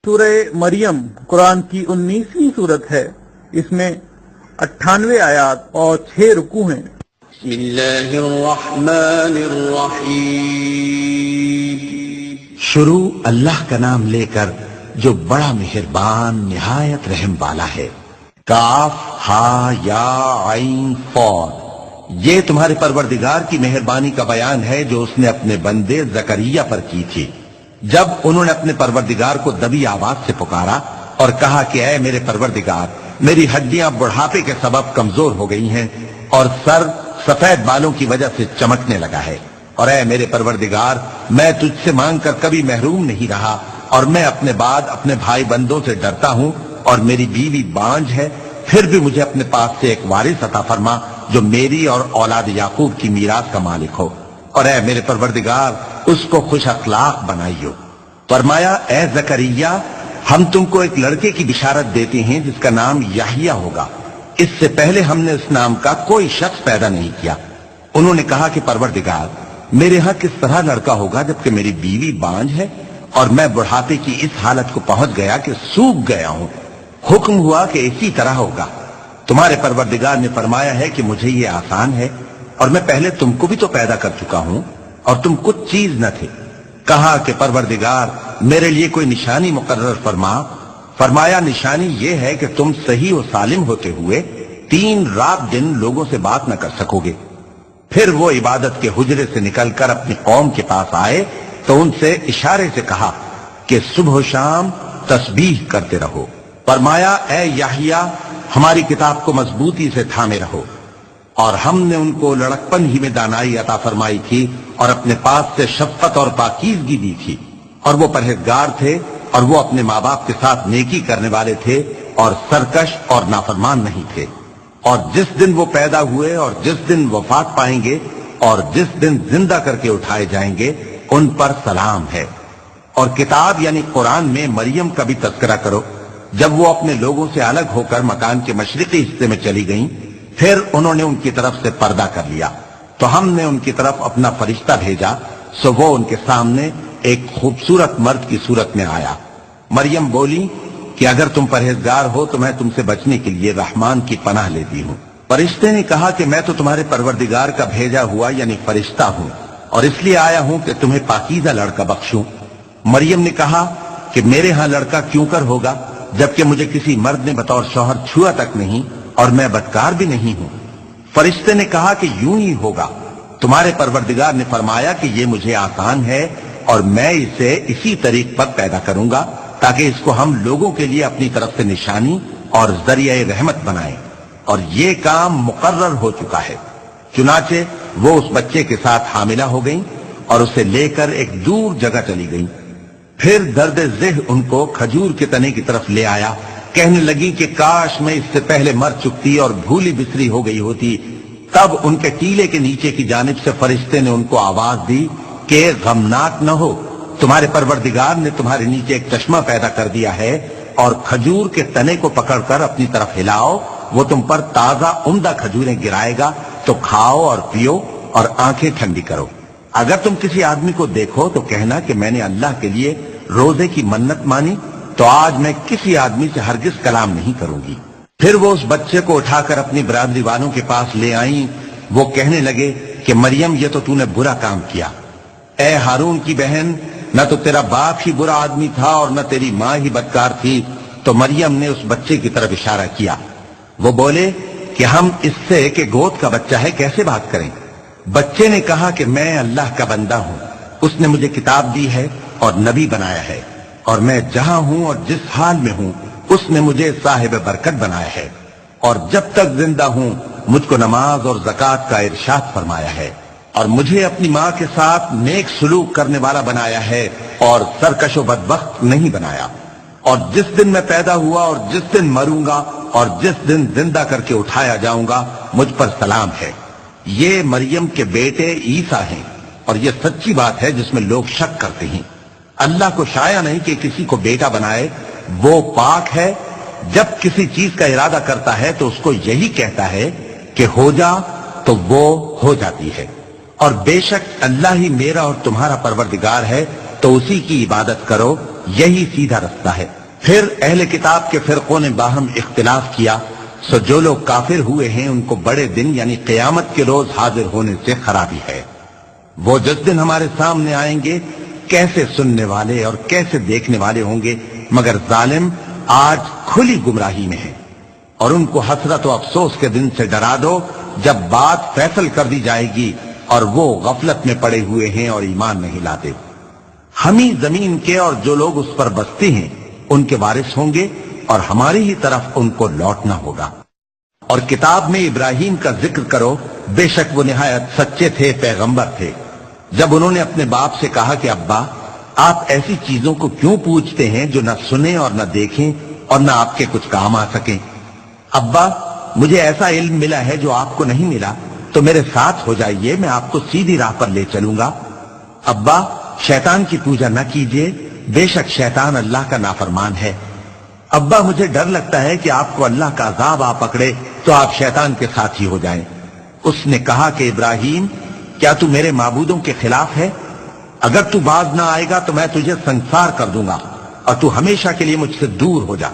سورہ مریم قرآن کی 19ویں صورت ہے. اس میں 98 آیات اور 6 رکوع ہیں. بسم اللہ الرحمن الرحیم. شروع اللہ کا نام لے کر جو بڑا مہربان نہایت رحم والا ہے. کاف ہا یا عین صاد. یہ تمہارے پروردگار کی مہربانی کا بیان ہے جو اس نے اپنے بندے زکریا پر کی تھی جب انہوں نے اپنے پروردگار کو دبی آواز سے پکارا اور کہا کہ اے میرے پروردگار، میری ہڈیاں بڑھاپے کے سبب کمزور ہو گئی ہیں اور سر سفید بالوں کی وجہ سے چمکنے لگا ہے، اور اے میرے پروردگار، میں تجھ سے مانگ کر کبھی محروم نہیں رہا، اور میں اپنے بعد اپنے بھائی بندوں سے ڈرتا ہوں، اور میری بیوی بانج ہے، پھر بھی مجھے اپنے پاس سے ایک وارث عطا فرما جو میری اور اولاد یعقوب کی میراث کا مالک ہو، اور اے میرے پروردگار اس کو خوش اخلاق بنائیو. فرمایا اے زکریا، ہم تم کو ایک لڑکے کی بشارت دیتے ہیں جس کا نام یحییٰ ہوگا. اس سے پہلے ہم نے اس نام کا کوئی شخص پیدا نہیں کیا. انہوں نے کہا کہ پروردگار، میرے ہاں کس طرح لڑکا ہوگا جبکہ میری بیوی بانج ہے اور میں بڑھاپے کی اس حالت کو پہنچ گیا کہ سوکھ گیا ہوں. حکم ہوا کہ اسی طرح ہوگا. تمہارے پروردگار نے فرمایا ہے کہ مجھے یہ آسان ہے، اور میں پہلے تم کو بھی تو پیدا کر چکا ہوں اور تم کچھ چیز نہ تھے. کہا کہ پروردگار میرے لیے کوئی نشانی مقرر فرما. فرمایا نشانی یہ ہے کہ تم صحیح و سالم ہوتے ہوئے 3 رات دن لوگوں سے بات نہ کر سکو گے. پھر وہ عبادت کے حجرے سے نکل کر اپنی قوم کے پاس آئے تو ان سے اشارے سے کہا کہ صبح و شام تسبیح کرتے رہو. فرمایا اے یحییٰ، ہماری کتاب کو مضبوطی سے تھامے رہو. اور ہم نے ان کو لڑکپن ہی میں دانائی عطا فرمائی تھی اور اپنے پاس سے شفقت اور پاکیزگی دی تھی، اور وہ پرہیزگار تھے اور وہ اپنے ماں باپ کے ساتھ نیکی کرنے والے تھے اور سرکش اور نافرمان نہیں تھے. اور جس دن وہ پیدا ہوئے اور جس دن وفات پائیں گے اور جس دن زندہ کر کے اٹھائے جائیں گے ان پر سلام ہے. اور کتاب یعنی قرآن میں مریم کا بھی تذکرہ کرو. جب وہ اپنے لوگوں سے الگ ہو کر مکان کے مشرقی حصے میں چلی گئیں، پھر انہوں نے ان کی طرف سے پردہ کر لیا تو ہم نے ان کی طرف اپنا فرشتہ بھیجا، سو وہ ان کے سامنے ایک خوبصورت مرد کی صورت میں آیا. مریم بولی کہ اگر تم پرہیزگار ہو تو میں تم سے بچنے کے لیے رحمان کی پناہ لیتی ہوں. فرشتے نے کہا کہ میں تو تمہارے پروردگار کا بھیجا ہوا یعنی فرشتہ ہوں، اور اس لیے آیا ہوں کہ تمہیں پاکیزہ لڑکا بخشوں. مریم نے کہا کہ میرے ہاں لڑکا کیوں کر ہوگا جبکہ مجھے کسی مرد نے بطور شوہر چھوا تک نہیں اور میں بدکار بھی نہیں ہوں. فرشتے نے کہا کہ یوں ہی ہوگا. تمہارے پروردگار نے فرمایا کہ یہ مجھے آسان ہے اور میں اسے اسی طریق پر پیدا کروں گا تاکہ اس کو ہم لوگوں کے لیے اپنی طرف سے نشانی اور ذریعہ رحمت بنائیں. اور یہ کام مقرر ہو چکا ہے. چنانچہ وہ اس بچے کے ساتھ حاملہ ہو گئیں اور اسے لے کر ایک دور جگہ چلی گئیں. پھر درد ذہ ان کو کھجور کے تنے کی طرف لے آیا. کہنے لگی کہ کاش میں اس سے پہلے مر چکتی اور بھولی بسری ہو گئی ہوتی. تب ان کے ٹیلے کے نیچے کی جانب سے فرشتے نے ان کو آواز دی کہ غمناک نہ ہو، تمہارے پروردگار نے تمہارے نیچے ایک چشمہ پیدا کر دیا ہے، اور کھجور کے تنے کو پکڑ کر اپنی طرف ہلاؤ، وہ تم پر تازہ عمدہ کھجوریں گرائے گا، تو کھاؤ اور پیو اور آنکھیں ٹھنڈی کرو. اگر تم کسی آدمی کو دیکھو تو کہنا کہ میں نے اللہ کے لیے روزے کی منت مانی، تو آج میں کسی آدمی سے ہرگز کلام نہیں کروں گی. پھر وہ اس بچے کو اٹھا کر اپنی برادری والوں کے پاس لے آئیں. وہ کہنے لگے کہ مریم یہ تو نے برا کام کیا. اے ہارون کی بہن، نہ تو تیرا باپ ہی برا آدمی تھا اور نہ تیری ماں ہی بدکار تھی. تو مریم نے اس بچے کی طرف اشارہ کیا. وہ بولے کہ ہم اس سے کہ گود کا بچہ ہے کیسے بات کریں. بچے نے کہا کہ میں اللہ کا بندہ ہوں، اس نے مجھے کتاب دی ہے اور نبی بنایا ہے، اور میں جہاں ہوں اور جس حال میں ہوں اس نے مجھے صاحب برکت بنایا ہے، اور جب تک زندہ ہوں مجھ کو نماز اور زکوٰۃ کا ارشاد فرمایا ہے، اور مجھے اپنی ماں کے ساتھ نیک سلوک کرنے والا بنایا ہے اور سرکش و بدبخت نہیں بنایا. اور جس دن میں پیدا ہوا اور جس دن مروں گا اور جس دن زندہ کر کے اٹھایا جاؤں گا مجھ پر سلام ہے. یہ مریم کے بیٹے عیسیٰ ہیں، اور یہ سچی بات ہے جس میں لوگ شک کرتے ہیں. اللہ کو شایع نہیں کہ کسی کو بیٹا بنائے، وہ پاک ہے. جب کسی چیز کا ارادہ کرتا ہے تو اس کو یہی کہتا ہے کہ ہو جا، تو وہ ہو جاتی ہے. اور بے شک اللہ ہی میرا اور تمہارا پروردگار ہے، تو اسی کی عبادت کرو، یہی سیدھا رستہ ہے. پھر اہل کتاب کے فرقوں نے باہم اختلاف کیا، سو جو لوگ کافر ہوئے ہیں ان کو بڑے دن یعنی قیامت کے روز حاضر ہونے سے خرابی ہے۔ وہ جس دن ہمارے سامنے آئیں گے کیسے سننے والے اور کیسے دیکھنے والے ہوں گے، مگر ظالم آج کھلی گمراہی میں ہے۔ اور ان کو حسرت و افسوس کے دن سے ڈرا دو جب بات فیصل کر دی جائے گی اور وہ غفلت میں پڑے ہوئے ہیں اور ایمان نہیں لاتے۔ ہم ہی زمین کے اور جو لوگ اس پر بستے ہیں ان کے وارث ہوں گے اور ہماری ہی طرف ان کو لوٹنا ہوگا۔ اور کتاب میں ابراہیم کا ذکر کرو، بے شک وہ نہایت سچے تھے، پیغمبر تھے۔ جب انہوں نے اپنے باپ سے کہا کہ ابا آپ ایسی چیزوں کو کیوں پوچھتے ہیں جو نہ سنیں اور نہ دیکھیں اور نہ آپ کے کچھ کام آ سکیں؟ ابا مجھے ایسا علم ملا ہے جو آپ کو نہیں ملا، تو میرے ساتھ ہو جائیے، میں آپ کو سیدھی راہ پر لے چلوں گا۔ ابا شیطان کی پوجا نہ کیجیے، بے شک شیطان اللہ کا نافرمان ہے۔ ابا مجھے ڈر لگتا ہے کہ آپ کو اللہ کا عذاب آ پکڑے تو آپ شیطان کے ساتھی ہو جائیں۔ اس نے کہا کہ ابراہیم کیا تو میرے معبودوں کے خلاف ہے؟ اگر تو باز نہ آئے گا تو میں تجھے سنسار کر دوں گا اور تو ہمیشہ کے لیے مجھ سے دور ہو جا۔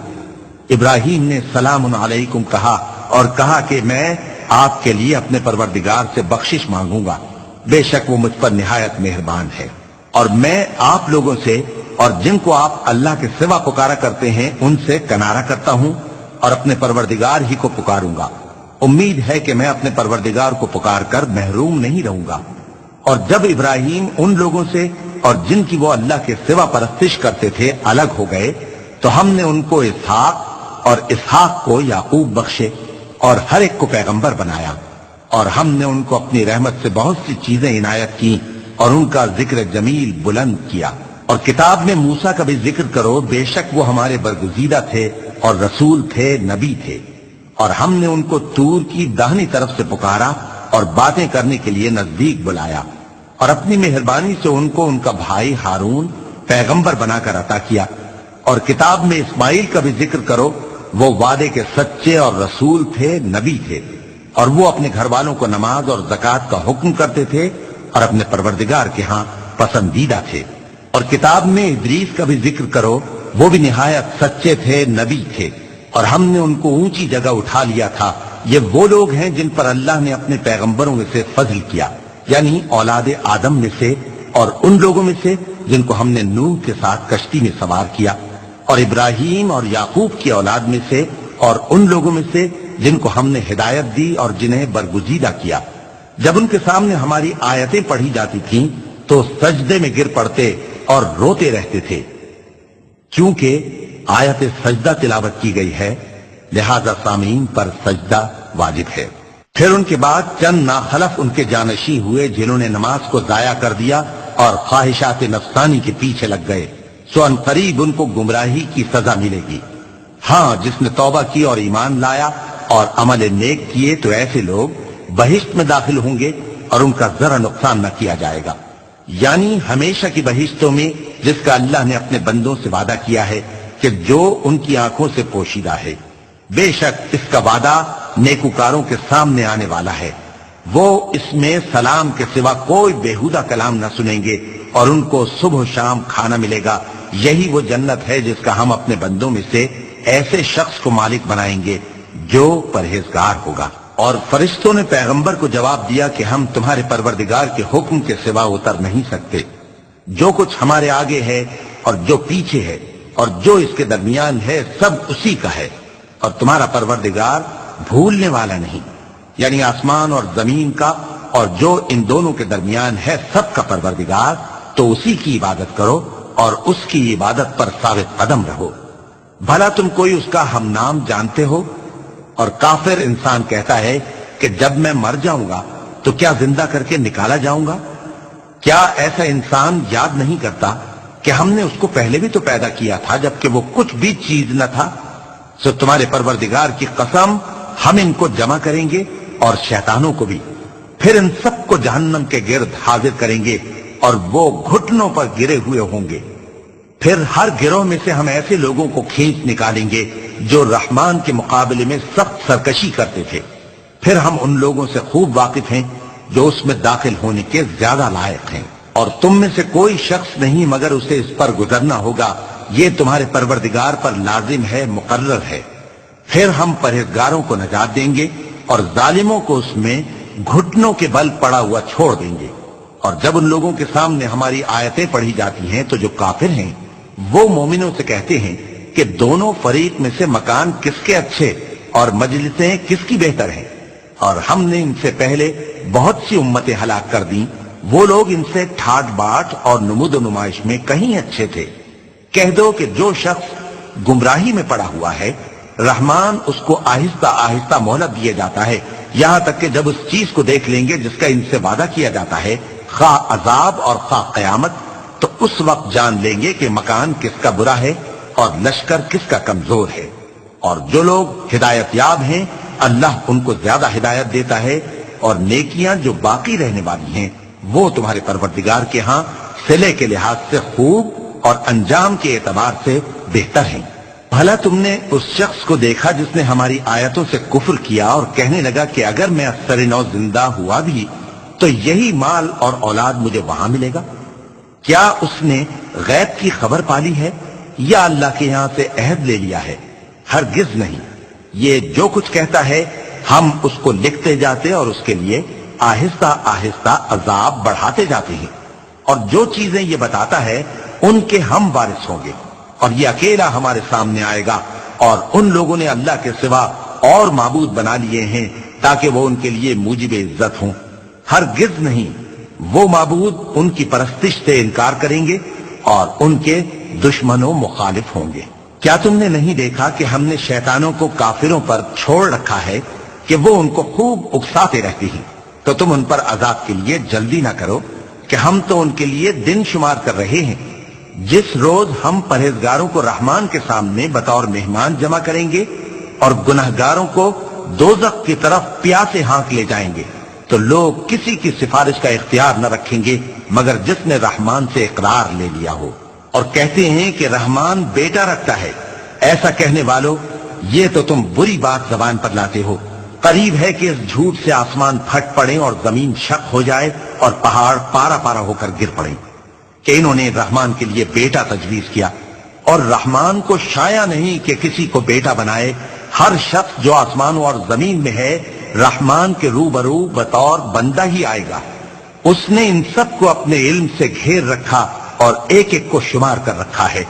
ابراہیم نے سلام علیکم کہا اور کہا کہ میں آپ کے لیے اپنے پروردگار سے بخشش مانگوں گا، بے شک وہ مجھ پر نہایت مہربان ہے۔ اور میں آپ لوگوں سے اور جن کو آپ اللہ کے سوا پکارا کرتے ہیں ان سے کنارہ کرتا ہوں اور اپنے پروردگار ہی کو پکاروں گا۔ امید ہے کہ میں اپنے پروردگار کو پکار کر محروم نہیں رہوں گا۔ اور جب ابراہیم ان لوگوں سے اور جن کی وہ اللہ کے سوا پرستش کرتے تھے الگ ہو گئے تو ہم نے ان کو اسحاق اور اسحاق کو یعقوب بخشے اور ہر ایک کو پیغمبر بنایا، اور ہم نے ان کو اپنی رحمت سے بہت سی چیزیں عنایت کی اور ان کا ذکر جمیل بلند کیا۔ اور کتاب میں موسیٰ کا بھی ذکر کرو، بے شک وہ ہمارے برگزیدہ تھے اور رسول تھے، نبی تھے۔ اور ہم نے ان کو طور کی داہنی طرف سے پکارا اور باتیں کرنے کے لیے نزدیک بلایا، اور اپنی مہربانی سے ان کو ان کا بھائی ہارون پیغمبر بنا کر عطا کیا۔ اور کتاب میں اسماعیل کا بھی ذکر کرو، وہ وعدے کے سچے اور رسول تھے، نبی تھے، اور وہ اپنے گھر والوں کو نماز اور زکوٰۃ کا حکم کرتے تھے اور اپنے پروردگار کے ہاں پسندیدہ تھے۔ اور کتاب میں ادریس کا بھی ذکر کرو، وہ بھی نہایت سچے تھے، نبی تھے، اور ہم نے ان کو اونچی جگہ اٹھا لیا تھا۔ یہ وہ لوگ ہیں جن پر اللہ نے اپنے پیغمبروں میں سے فضل کیا، یعنی اولاد آدم میں سے، اور ان لوگوں میں سے جن کو ہم نے نوح کے ساتھ کشتی میں سوار کیا، اور ابراہیم اور یعقوب کی اولاد میں سے، اور ان لوگوں میں سے جن کو ہم نے ہدایت دی اور جنہیں برگزیدہ کیا۔ جب ان کے سامنے ہماری آیتیں پڑھی جاتی تھیں تو سجدے میں گر پڑتے اور روتے رہتے تھے، کیونکہ آیت سجدہ تلاوت کی گئی ہے، لہذا سامعین پر سجدہ واجب ہے۔ پھر ان کے بعد چند ناخلف ان کے جانشین ہوئے جنہوں نے نماز کو ضائع کر دیا اور خواہشات نفسانی کے پیچھے لگ گئے، سو ان قریب ان کو گمراہی کی سزا ملے گی۔ ہاں جس نے توبہ کی اور ایمان لایا اور عمل نیک کیے تو ایسے لوگ بہشت میں داخل ہوں گے اور ان کا ذرا نقصان نہ کیا جائے گا، یعنی ہمیشہ کی بہشتوں میں جس کا اللہ نے اپنے بندوں سے وعدہ کیا ہے کہ جو ان کی آنکھوں سے پوشیدہ ہے۔ بے شک اس کا وعدہ نیکوکاروں کے سامنے آنے والا ہے، وہ اس میں سلام کے سوا کوئی بیہودہ کلام نہ سنیں گے اور ان کو صبح و شام کھانا ملے گا۔ یہی وہ جنت ہے جس کا ہم اپنے بندوں میں سے ایسے شخص کو مالک بنائیں گے جو پرہیزگار ہوگا۔ اور فرشتوں نے پیغمبر کو جواب دیا کہ ہم تمہارے پروردگار کے حکم کے سوا اتر نہیں سکتے، جو کچھ ہمارے آگے ہے اور جو پیچھے ہے اور جو اس کے درمیان ہے سب اسی کا ہے، اور تمہارا پروردگار بھولنے والا نہیں، یعنی آسمان اور زمین کا اور جو ان دونوں کے درمیان ہے سب کا پروردگار، تو اسی کی عبادت کرو اور اس کی عبادت پر ثابت قدم رہو۔ بھلا تم کوئی اس کا ہم نام جانتے ہو؟ اور کافر انسان کہتا ہے کہ جب میں مر جاؤں گا تو کیا زندہ کر کے نکالا جاؤں گا؟ کیا ایسا انسان یاد نہیں کرتا کہ ہم نے اس کو پہلے بھی تو پیدا کیا تھا جبکہ وہ کچھ بھی چیز نہ تھا؟ سو تمہارے پروردگار کی قسم ہم ان کو جمع کریں گے اور شیطانوں کو بھی، پھر ان سب کو جہنم کے گرد حاضر کریں گے اور وہ گھٹنوں پر گرے ہوئے ہوں گے۔ پھر ہر گروہ میں سے ہم ایسے لوگوں کو کھینچ نکالیں گے جو رحمان کے مقابلے میں سخت سرکشی کرتے تھے، پھر ہم ان لوگوں سے خوب واقف ہیں جو اس میں داخل ہونے کے زیادہ لائق ہیں، اور تم میں سے کوئی شخص نہیں مگر اسے اس پر گزرنا ہوگا یہ تمہارے پروردگار پر لازم ہے، مقرر ہے۔ پھر ہم پرہیزگاروں کو نجات دیں گے اور ظالموں کو اس میں گھٹنوں کے بل پڑا ہوا چھوڑ دیں گے۔ اور جب ان لوگوں کے سامنے ہماری آیتیں پڑھی جاتی ہیں تو جو کافر ہیں وہ مومنوں سے کہتے ہیں کہ دونوں فریق میں سے مکان کس کے اچھے اور مجلسیں کس کی بہتر ہیں، اور ہم نے ان سے پہلے بہت سی امتیں ہلاک کر دیں، وہ لوگ ان سے ٹھاٹ باٹ اور نمود و نمائش میں کہیں اچھے تھے۔ کہہ دو کہ جو شخص گمراہی میں پڑا ہوا ہے، رحمان اس کو آہستہ آہستہ مہلت دیے جاتا ہے، یہاں تک کہ جب اس چیز کو دیکھ لیں گے جس کا ان سے وعدہ کیا جاتا ہے، خواہ عذاب اور خواہ قیامت، تو اس وقت جان لیں گے کہ مکان کس کا برا ہے اور لشکر کس کا کمزور ہے۔ اور جو لوگ ہدایت یاب ہیں اللہ ان کو زیادہ ہدایت دیتا ہے، اور نیکیاں جو باقی رہنے والی ہیں وہ تمہارے پروردگار کے ہاں صلے کے لحاظ سے خوب اور انجام کے اعتبار سے بہتر ہیں۔ بھلا تم نے اس شخص کو دیکھا جس نے ہماری آیتوں سے کفر کیا اور کہنے لگا کہ اگر میں اثر نو زندہ ہوا بھی تو یہی مال اور اولاد مجھے وہاں ملے گا؟ کیا اس نے غیب کی خبر پالی ہے یا اللہ کے یہاں سے عہد لے لیا ہے؟ ہرگز نہیں، یہ جو کچھ کہتا ہے ہم اس کو لکھتے جاتے اور اس کے لیے آہستہ آہستہ عذاب بڑھاتے جاتے ہیں، اور جو چیزیں یہ بتاتا ہے ان کے ہم وارث ہوں گے، اور یہ اکیلا ہمارے سامنے آئے گا، اور ان لوگوں نے اللہ کے سوا اور معبود بنا لیے ہیں تاکہ وہ ان کے لیے موجب عزت ہوں۔ ہرگز نہیں، وہ معبود ان کی پرستش سے انکار کریں گے اور ان کے دشمنوں مخالف ہوں گے۔ کیا تم نے نہیں دیکھا کہ ہم نے شیطانوں کو کافروں پر چھوڑ رکھا ہے کہ وہ ان کو خوب اکساتے رہتے ہیں؟ تو تم ان پر عذاب کے لیے جلدی نہ کرو کہ ہم تو ان کے لیے دن شمار کر رہے ہیں، جس روز ہم پرہیزگاروں کو رحمان کے سامنے بطور مہمان جمع کریں گے اور گناہگاروں کو دوزخ کی طرف پیاسے ہانک لے جائیں گے، تو لوگ کسی کی سفارش کا اختیار نہ رکھیں گے مگر جس نے رحمان سے اقرار لے لیا ہو، اور کہتے ہیں کہ رحمان بیٹا رکھتا ہے۔ ایسا کہنے والوں، یہ تو تم بری بات زبان پر لاتے ہو۔ قریب ہے کہ اس جھوٹ سے آسمان پھٹ پڑے اور زمین شق ہو جائے اور پہاڑ پارا پارا ہو کر گر پڑے کہ انہوں نے رحمان کے لیے بیٹا تجویز کیا، اور رحمان کو شایع نہیں کہ کسی کو بیٹا بنائے۔ ہر شخص جو آسمانوں اور زمین میں ہے رحمان کے روبرو بطور بندہ ہی آئے گا۔ اس نے ان سب کو اپنے علم سے گھیر رکھا اور ایک ایک کو شمار کر رکھا ہے،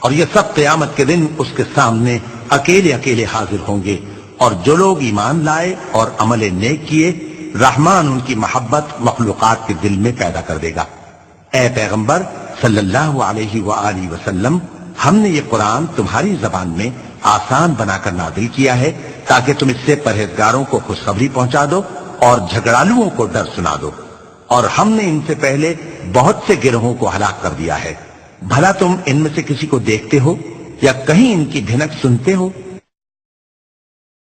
اور یہ سب قیامت کے دن اس کے سامنے اکیلے اکیلے حاضر ہوں گے۔ اور جو لوگ ایمان لائے اور عمل نیک کیے، رحمان ان کی محبت مخلوقات کے دل میں پیدا کر دے گا۔ اے پیغمبر صلی اللہ علیہ وآلہ وسلم، ہم نے یہ قرآن تمہاری زبان میں آسان بنا کر نازل کیا ہے تاکہ تم اس سے پرہیزگاروں کو خوشخبری پہنچا دو اور جھگڑالوؤں کو ڈر سنا دو، اور ہم نے ان سے پہلے بہت سے گروہوں کو ہلاک کر دیا ہے۔ بھلا تم ان میں سے کسی کو دیکھتے ہو یا کہیں ان کی بھنک سنتے ہو؟